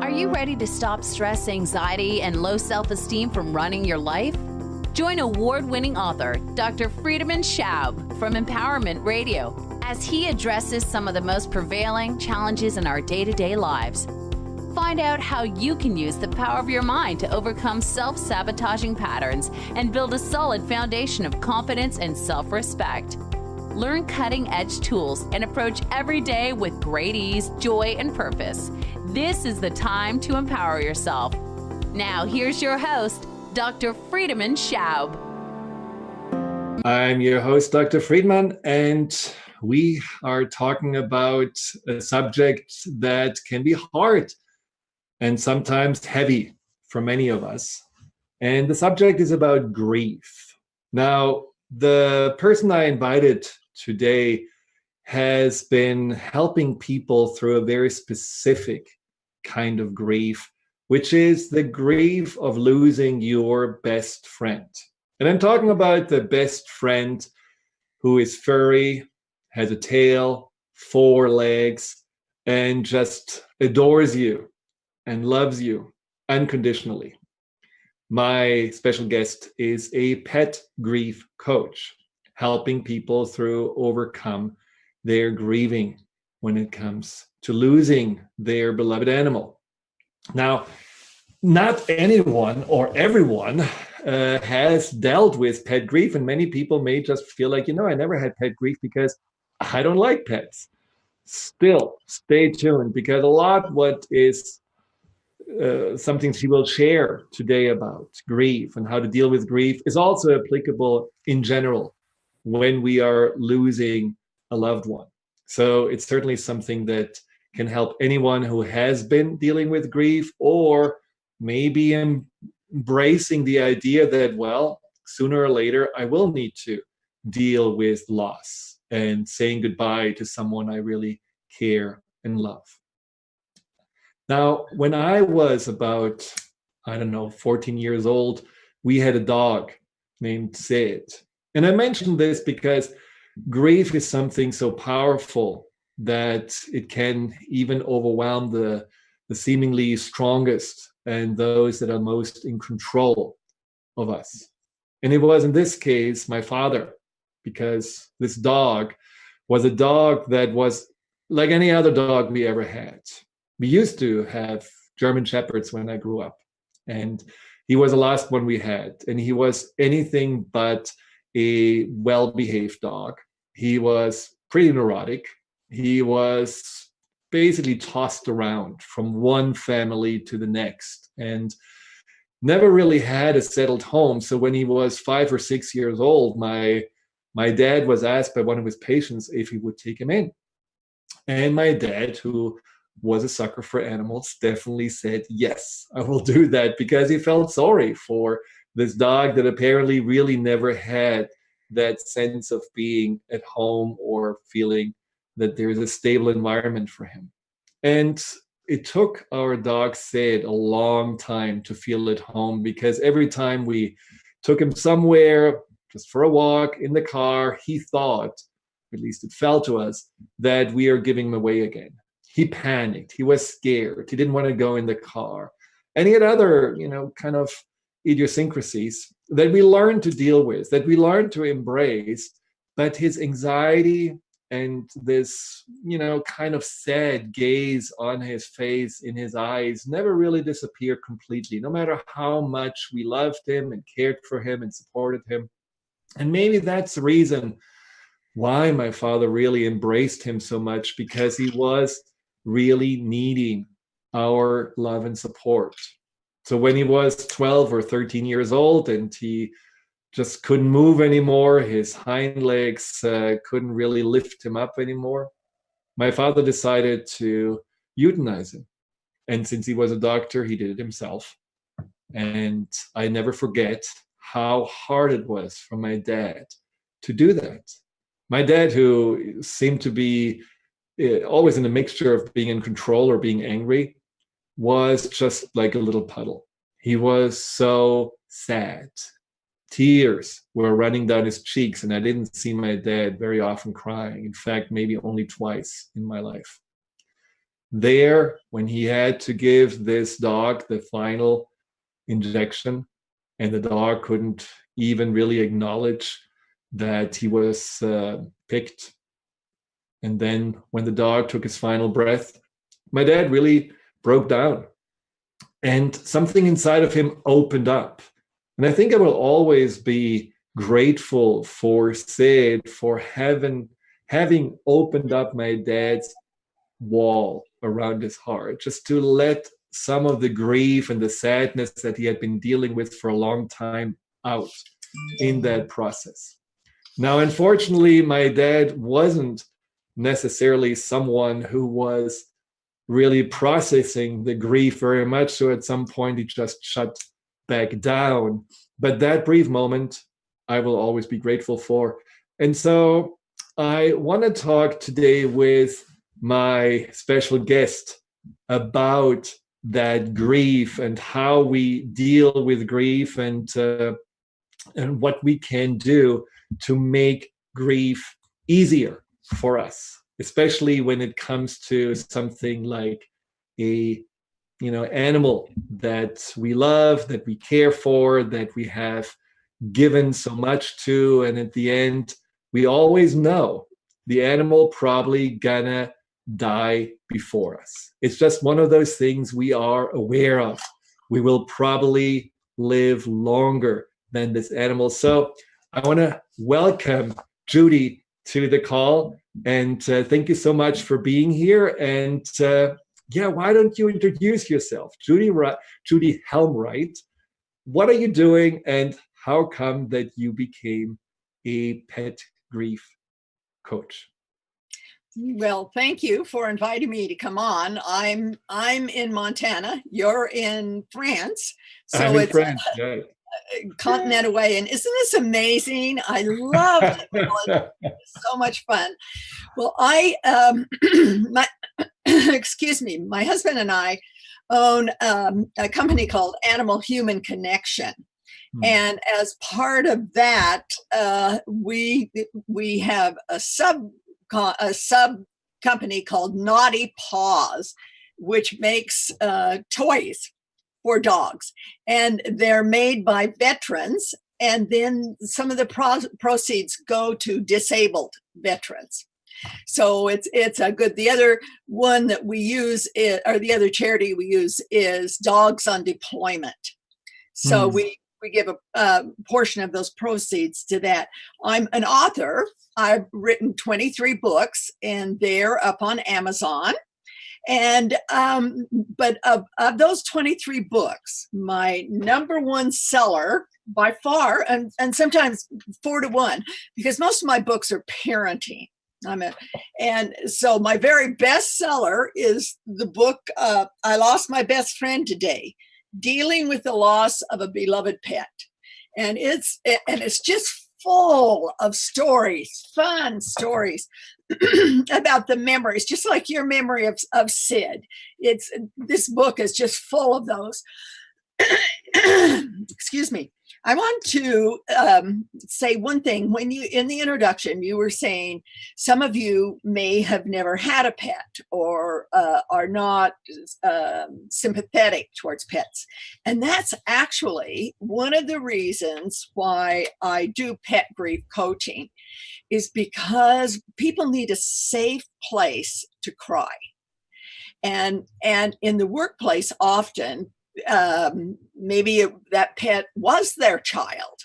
Are you ready to stop stress, anxiety, and low self-esteem from running your life? Join award-winning author Dr. Friedemann Schaub from Empowerment Radio as he addresses some of the most prevailing challenges in our day-to-day lives. Find out how you can use the power of your mind to overcome self-sabotaging patterns and build a solid foundation of confidence and self-respect. Learn cutting-edge tools and approach every day with great ease, joy, and purpose. This is the time to empower yourself. Now, here's your host, Dr. Friedemann Schaub. I'm your host, Dr. Friedemann, and we are talking about a subject that can be hard and sometimes heavy for many of us. And the subject is about grief. Now, the person I invited today has been helping people through a very specific kind of grief, which is the grief of losing your best friend. And I'm talking about the best friend who is furry, has a tail, 4 legs, and just adores you and loves you unconditionally. My special guest is a pet grief coach, helping people through overcome their grieving when it comes to losing their beloved animal. Now, not anyone or everyone has dealt with pet grief, and many people may just feel like, I never had pet grief because I don't like pets. Still, stay tuned, because a lot what is something she will share today about grief and how to deal with grief is also applicable in general when we are losing a loved one. So it's certainly something that can help anyone who has been dealing with grief, or maybe embracing the idea that, well, sooner or later, I will need to deal with loss and saying goodbye to someone I really care and love. Now, when I was about, 14 years old, we had a dog named Sid. And I mentioned this because grief is something so powerful that it can even overwhelm the seemingly strongest and those that are most in control of us. And it was in this case my father, because this dog was a dog that was like any other dog we ever had. We used to have German Shepherds when I grew up, and he was the last one we had. And he was anything but a well-behaved dog. He was pretty neurotic. He was basically tossed around from one family to the next and never really had a settled home. So when he was 5 or 6 years old, my dad was asked by one of his patients if he would take him in. And my dad, who was a sucker for animals, definitely said, yes, I will do that, because he felt sorry for this dog that apparently really never had that sense of being at home or feeling that there's a stable environment for him. And it took our dog Sid a long time to feel at home, because every time we took him somewhere, just for a walk in the car, he thought, at least it felt to us, that we are giving him away again. He panicked. He was scared. He didn't want to go in the car. And he had other, kind of idiosyncrasies that we learned to deal with, that we learned to embrace. But his anxiety and this, kind of sad gaze on his face, in his eyes, never really disappeared completely, no matter how much we loved him and cared for him and supported him. And maybe that's the reason why my father really embraced him so much, because he was really needing our love and support. So when he was 12 or 13 years old and he just couldn't move anymore, his hind legs couldn't really lift him up anymore, my father decided to euthanize him. And since he was a doctor, he did it himself. And I never forget how hard it was for my dad to do that. My dad, who seemed to be always in a mixture of being in control or being angry, was just like a little puddle. He was so sad. Tears were running down his cheeks, and I didn't see my dad very often crying. In fact, maybe only twice in my life. there when he had to give this dog the final injection, and the dog couldn't even really acknowledge that he was picked. And then when the dog took his final breath, my dad really broke down and something inside of him opened up. And I think I will always be grateful for Sid for having opened up my dad's wall around his heart, just to let some of the grief and the sadness that he had been dealing with for a long time out in that process. Now, unfortunately, my dad wasn't necessarily someone who was really processing the grief very much. So at some point, he just shut back down. But that brief moment, I will always be grateful for. And so I want to talk today with my special guest about that grief and how we deal with grief and what we can do to make grief easier for us, especially when it comes to something like a animal that we love, that we care for, that we have given so much to, and at the end we always know the animal probably gonna die before us. It's just one of those things we are aware of. We will probably live longer than this animal. So I want to welcome Judy to the call, and thank you so much for being here. And why don't you introduce yourself? Judy Helm Wright. What are you doing, and how come that you became a pet grief coach? Well, thank you for inviting me to come on. I'm in Montana. You're in France. So I'm in it's France, yeah. a continent away. And isn't this amazing? I love it. It's so much fun. Well, excuse me, my husband and I own a company called Animal Human Connection. And as part of that, we have a sub company called Naughty Paws, which makes toys for dogs, and they're made by veterans, and then some of the proceeds go to disabled veterans. So it's a good. The other one that we use or the other charity we use is Dogs on Deployment. So we give a portion of those proceeds to that. I'm an author. I've written 23 books, and they're up on Amazon. And but of those 23 books, my number one seller by far, and sometimes 4 to 1, because most of my books are parenting. And so my very best seller is the book I Lost My Best Friend Today, Dealing with the Loss of a Beloved Pet. And it's just full of stories, fun stories about the memories, just like your memory of Sid. This book is just full of those. Excuse me. I want to say one thing. When you, in the introduction, you were saying some of you may have never had a pet or are not sympathetic towards pets. And that's actually one of the reasons why I do pet grief coaching, is because people need a safe place to cry. And in the workplace, often, maybe that pet was their child,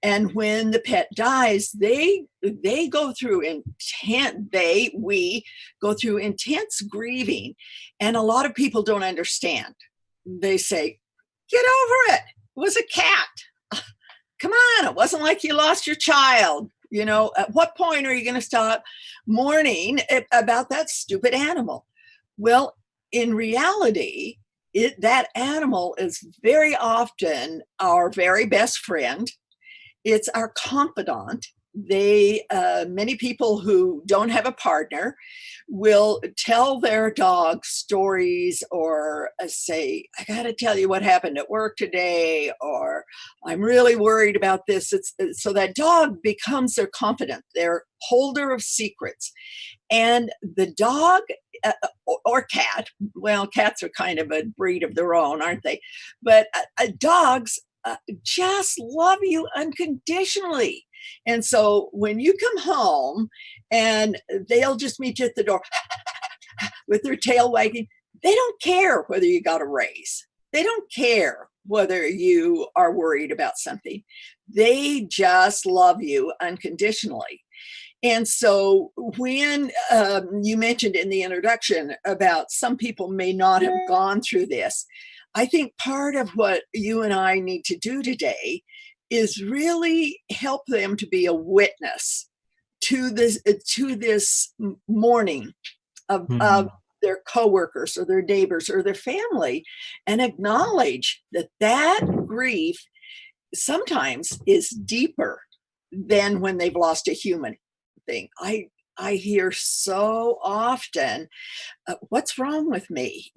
and when the pet dies, we go through intense grieving, and a lot of people don't understand. They say, "Get over it. It was a cat. Come on, it wasn't like you lost your child. At what point are you going to stop mourning about that stupid animal?" Well, in reality, that animal is very often our very best friend. It's our confidant. Many people who don't have a partner will tell their dog stories, or say, "I got to tell you what happened at work today," or "I'm really worried about this." So that dog becomes their confidant, their holder of secrets. And the dog or cat, well, cats are kind of a breed of their own, aren't they? But dogs just love you unconditionally. And so when you come home and they'll just meet you at the door with their tail wagging, they don't care whether you got a raise. They don't care whether you are worried about something. They just love you unconditionally. And so when you mentioned in the introduction about some people may not have gone through this, I think part of what you and I need to do today is really help them to be a witness to this mourning of their coworkers or their neighbors or their family, and acknowledge that grief sometimes is deeper than when they've lost a human thing. I hear so often, what's wrong with me?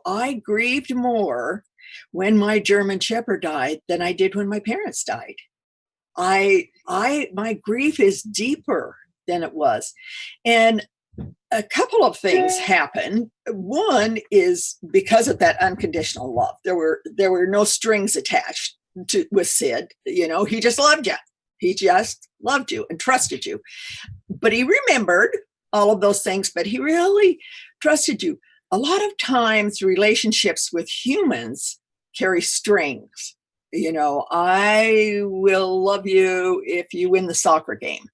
I grieved more when my German Shepherd died than I did when my parents died. My grief is deeper than it was. And a couple of things happen. One is because of that unconditional love. There were no strings attached with Sid. He just loved you. He just loved you and trusted you. But he remembered all of those things, but he really trusted you. A lot of times relationships with humans carry strings. I will love you if you win the soccer game.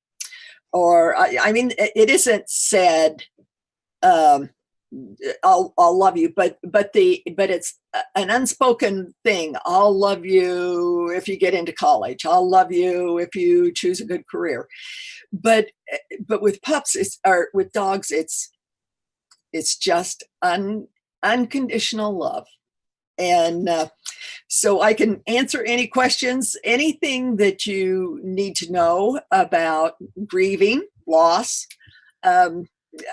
Or, it isn't said, I'll love you, but it's an unspoken thing. I'll love you if you get into college. I'll love you if you choose a good career. But with pups, with dogs, it's just unconditional love. And so I can answer any questions, anything that you need to know about grieving, loss.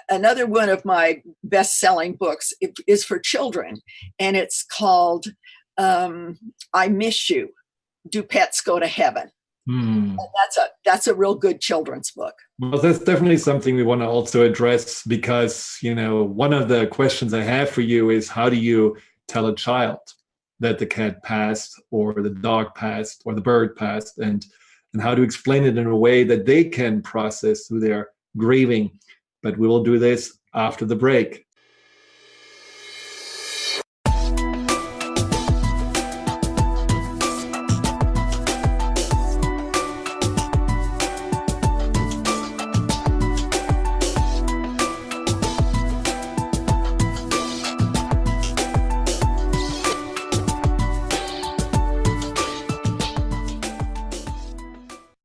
Another one of my best-selling books is for children, and it's called I Miss You, Do Pets Go to Heaven? And that's a real good children's book. Well, that's definitely something we want to also address, because, one of the questions I have for you is, how do you tell a child that the cat passed or the dog passed or the bird passed, and how to explain it in a way that they can process through their grieving. But we will do this after the break.